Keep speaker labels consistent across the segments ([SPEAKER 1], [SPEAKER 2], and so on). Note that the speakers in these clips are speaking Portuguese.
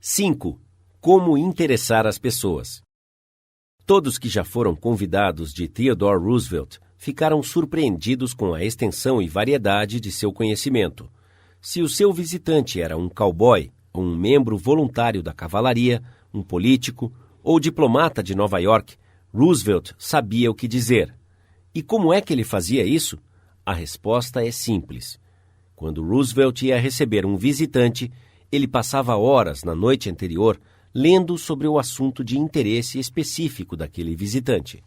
[SPEAKER 1] 5. Como interessar as pessoas. Todos que já foram convidados de Theodore Roosevelt ficaram surpreendidos com a extensão e variedade de seu conhecimento. Se o seu visitante era um cowboy, um membro voluntário da cavalaria, um político ou diplomata de Nova York, Roosevelt sabia o que dizer. E como é que ele fazia isso? A resposta é simples. Quando Roosevelt ia receber um visitante, ele passava horas na noite anterior lendo sobre o assunto de interesse específico daquele visitante.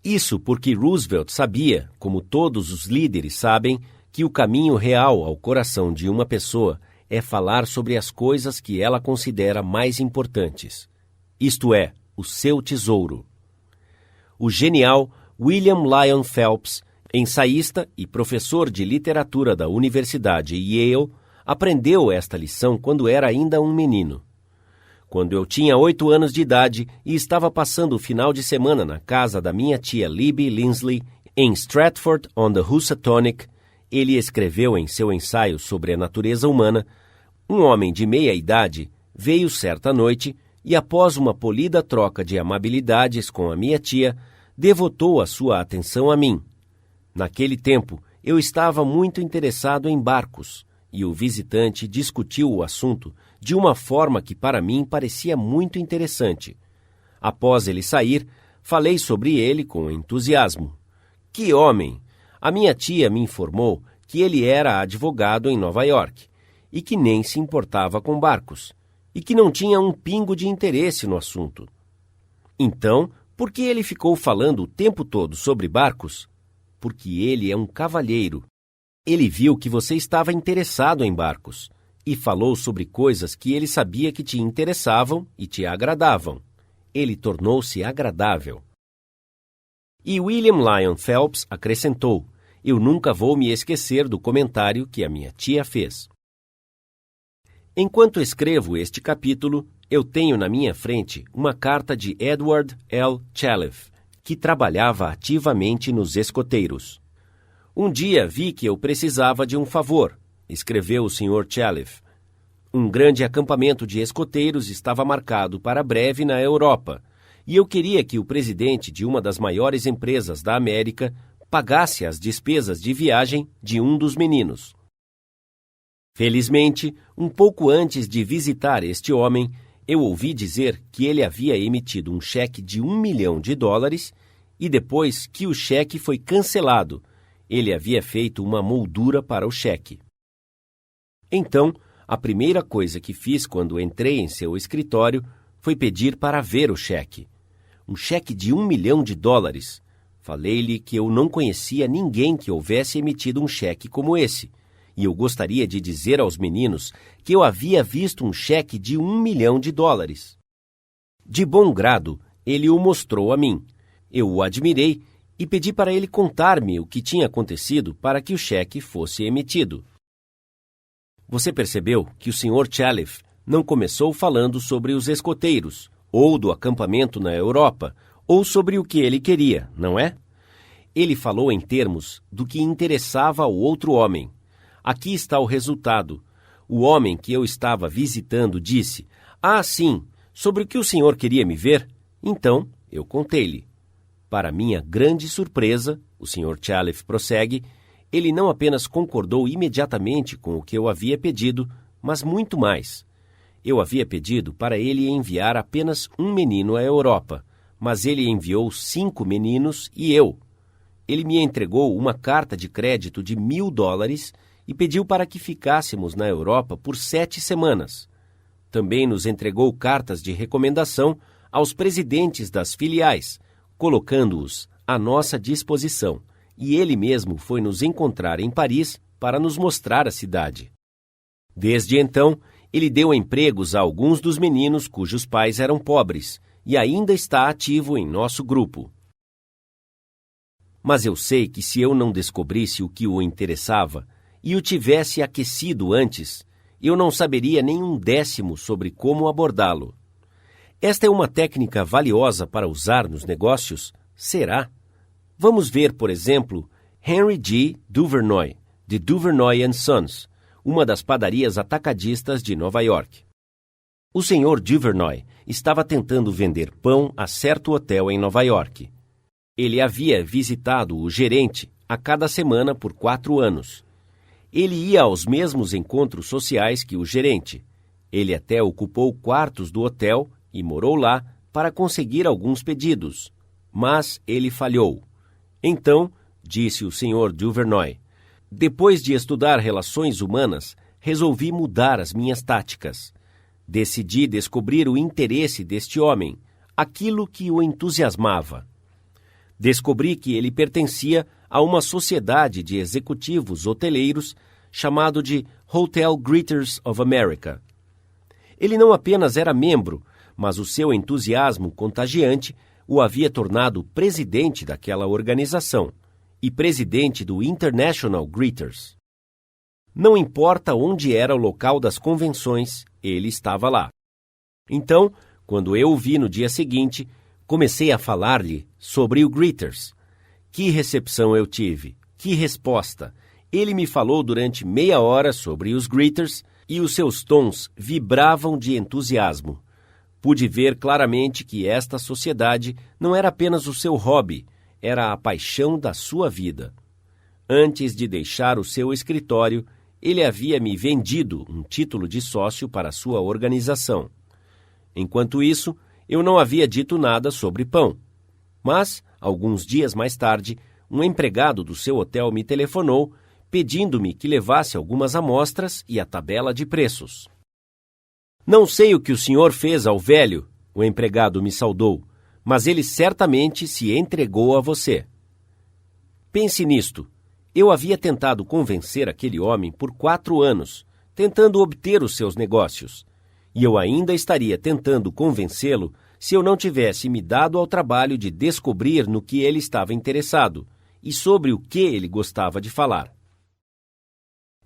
[SPEAKER 1] Isso porque Roosevelt sabia, como todos os líderes sabem, que o caminho real ao coração de uma pessoa é falar sobre as coisas que ela considera mais importantes. Isto é, o seu tesouro. O genial William Lyon Phelps, ensaísta e professor de literatura da Universidade Yale, aprendeu esta lição quando era ainda um menino. Quando eu tinha 8 anos de idade e estava passando o final de semana na casa da minha tia Libby Linsley, em Stratford-on-the-Housatonic, ele escreveu em seu ensaio sobre a natureza humana: um homem de meia idade veio certa noite e, após uma polida troca de amabilidades com a minha tia, devotou a sua atenção a mim. Naquele tempo, eu estava muito interessado em barcos, e o visitante discutiu o assunto de uma forma que para mim parecia muito interessante. Após ele sair, falei sobre ele com entusiasmo. Que homem! A minha tia me informou que ele era advogado em Nova York e que nem se importava com barcos e que não tinha um pingo de interesse no assunto. Então, por que ele ficou falando o tempo todo sobre barcos? Porque ele é um cavalheiro. Ele viu que você estava interessado em barcos e falou sobre coisas que ele sabia que te interessavam e te agradavam. Ele tornou-se agradável. E William Lyon Phelps acrescentou: eu nunca vou me esquecer do comentário que a minha tia fez. Enquanto escrevo este capítulo, eu tenho na minha frente uma carta de Edward L. Chalef, que trabalhava ativamente nos escoteiros. Um dia vi que eu precisava de um favor, escreveu o Sr. Chalef. Um grande acampamento de escoteiros estava marcado para breve na Europa, e eu queria que o presidente de uma das maiores empresas da América pagasse as despesas de viagem de um dos meninos. Felizmente, um pouco antes de visitar este homem, eu ouvi dizer que ele havia emitido um cheque de $1 milhão e depois que o cheque foi cancelado, ele havia feito uma moldura para o cheque. Então, a primeira coisa que fiz quando entrei em seu escritório foi pedir para ver o cheque. Um cheque de $1 milhão. Falei-lhe que eu não conhecia ninguém que houvesse emitido um cheque como esse, e eu gostaria de dizer aos meninos que eu havia visto um cheque de $1 milhão. De bom grado, ele o mostrou a mim. Eu o admirei e pedi para ele contar-me o que tinha acontecido para que o cheque fosse emitido. Você percebeu que o Sr. Chalef não começou falando sobre os escoteiros, ou do acampamento na Europa, ou sobre o que ele queria, não é? Ele falou em termos do que interessava ao outro homem. Aqui está o resultado. O homem que eu estava visitando disse: "Ah, sim, sobre o que o senhor queria me ver?" Então, eu contei-lhe. Para minha grande surpresa, o Sr. Chalef prossegue, ele não apenas concordou imediatamente com o que eu havia pedido, mas muito mais. Eu havia pedido para ele enviar apenas um menino à Europa, mas ele enviou 5 meninos e eu. Ele me entregou uma carta de crédito de $1.000 e pediu para que ficássemos na Europa por 7 semanas. Também nos entregou cartas de recomendação aos presidentes das filiais, colocando-os à nossa disposição, e ele mesmo foi nos encontrar em Paris para nos mostrar a cidade. Desde então, ele deu empregos a alguns dos meninos cujos pais eram pobres, e ainda está ativo em nosso grupo. Mas eu sei que se eu não descobrisse o que o interessava e o tivesse aquecido antes, eu não saberia nem 1/10 sobre como abordá-lo. Esta é uma técnica valiosa para usar nos negócios? Será? Vamos ver, por exemplo, Henry G. Duvernoy, de Duvernoy & Sons, uma das padarias atacadistas de Nova York. O Sr. Duvernoy estava tentando vender pão a certo hotel em Nova York. Ele havia visitado o gerente a cada semana por 4 anos. Ele ia aos mesmos encontros sociais que o gerente. Ele até ocupou quartos do hotel e morou lá para conseguir alguns pedidos. Mas ele falhou. Então, disse o Sr. Duvernoy, depois de estudar relações humanas, resolvi mudar as minhas táticas. Decidi descobrir o interesse deste homem, aquilo que o entusiasmava. Descobri que ele pertencia a uma sociedade de executivos hoteleiros chamado de Hotel Greeters of America. Ele não apenas era membro, mas o seu entusiasmo contagiante o havia tornado presidente daquela organização e presidente do International Greeters. Não importa onde era o local das convenções, ele estava lá. Então, quando eu o vi no dia seguinte, comecei a falar-lhe sobre o Greeters. Que recepção eu tive! Que resposta! Ele me falou durante meia hora sobre os Greeters e os seus tons vibravam de entusiasmo. Pude ver claramente que esta sociedade não era apenas o seu hobby, era a paixão da sua vida. Antes de deixar o seu escritório, ele havia me vendido um título de sócio para a sua organização. Enquanto isso, eu não havia dito nada sobre pão. Mas, alguns dias mais tarde, um empregado do seu hotel me telefonou, pedindo-me que levasse algumas amostras e a tabela de preços. Não sei o que o senhor fez ao velho, o empregado me saudou, mas ele certamente se entregou a você. Pense nisto. Eu havia tentado convencer aquele homem por 4 anos, tentando obter os seus negócios. E eu ainda estaria tentando convencê-lo se eu não tivesse me dado ao trabalho de descobrir no que ele estava interessado e sobre o que ele gostava de falar.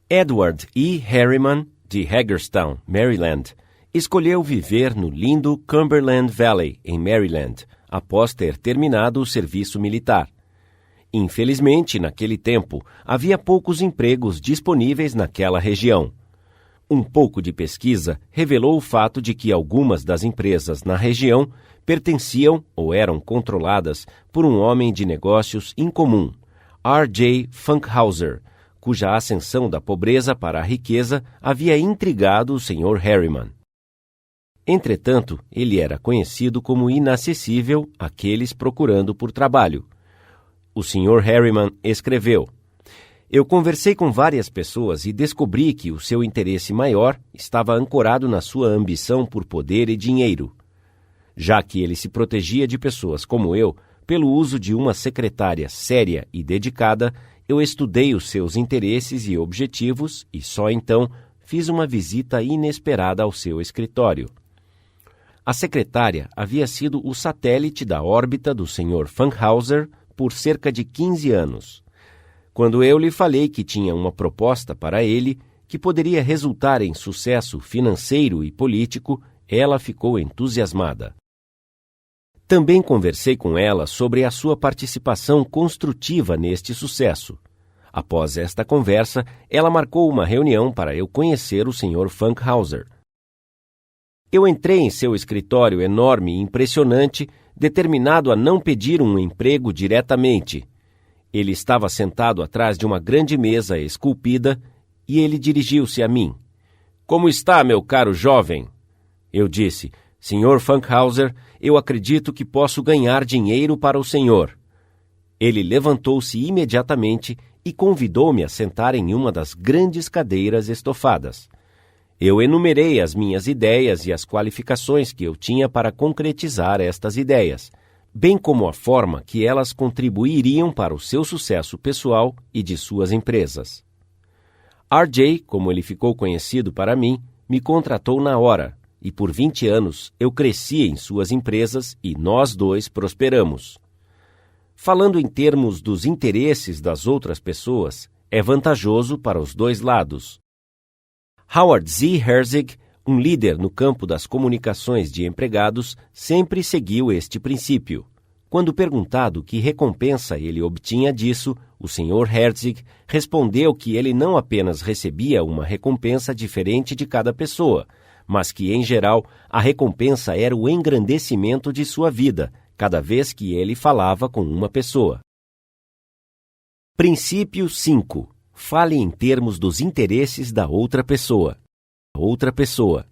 [SPEAKER 1] Edward E. Harriman, de Hagerstown, Maryland, escolheu viver no lindo Cumberland Valley, em Maryland, após ter terminado o serviço militar. Infelizmente, naquele tempo, havia poucos empregos disponíveis naquela região. Um pouco de pesquisa revelou o fato de que algumas das empresas na região pertenciam ou eram controladas por um homem de negócios incomum, R.J. Funkhauser, cuja ascensão da pobreza para a riqueza havia intrigado o Sr. Harriman. Entretanto, ele era conhecido como inacessível àqueles procurando por trabalho. O Sr. Harriman escreveu: eu conversei com várias pessoas e descobri que o seu interesse maior estava ancorado na sua ambição por poder e dinheiro. Já que ele se protegia de pessoas como eu, pelo uso de uma secretária séria e dedicada, eu estudei os seus interesses e objetivos e só então fiz uma visita inesperada ao seu escritório. A secretária havia sido o satélite da órbita do Sr. Funkhauser por cerca de 15 anos. Quando eu lhe falei que tinha uma proposta para ele, que poderia resultar em sucesso financeiro e político, ela ficou entusiasmada. Também conversei com ela sobre a sua participação construtiva neste sucesso. Após esta conversa, ela marcou uma reunião para eu conhecer o Sr. Funkhauser. Eu entrei em seu escritório enorme e impressionante, determinado a não pedir um emprego diretamente. Ele estava sentado atrás de uma grande mesa esculpida e ele dirigiu-se a mim. Como está, meu caro jovem? Eu disse, Sr. Funkhauser, eu acredito que posso ganhar dinheiro para o senhor. Ele levantou-se imediatamente e convidou-me a sentar em uma das grandes cadeiras estofadas. Eu enumerei as minhas ideias e as qualificações que eu tinha para concretizar estas ideias, bem como a forma que elas contribuiriam para o seu sucesso pessoal e de suas empresas. R.J., como ele ficou conhecido para mim, me contratou na hora, e por 20 anos eu cresci em suas empresas e nós dois prosperamos. Falando em termos dos interesses das outras pessoas, é vantajoso para os dois lados. Howard Z. Herzig, um líder no campo das comunicações de empregados, sempre seguiu este princípio. Quando perguntado que recompensa ele obtinha disso, o Sr. Herzig respondeu que ele não apenas recebia uma recompensa diferente de cada pessoa, mas que, em geral, a recompensa era o engrandecimento de sua vida, cada vez que ele falava com uma pessoa. Princípio 5. Fale em termos dos interesses da outra pessoa. Outra pessoa.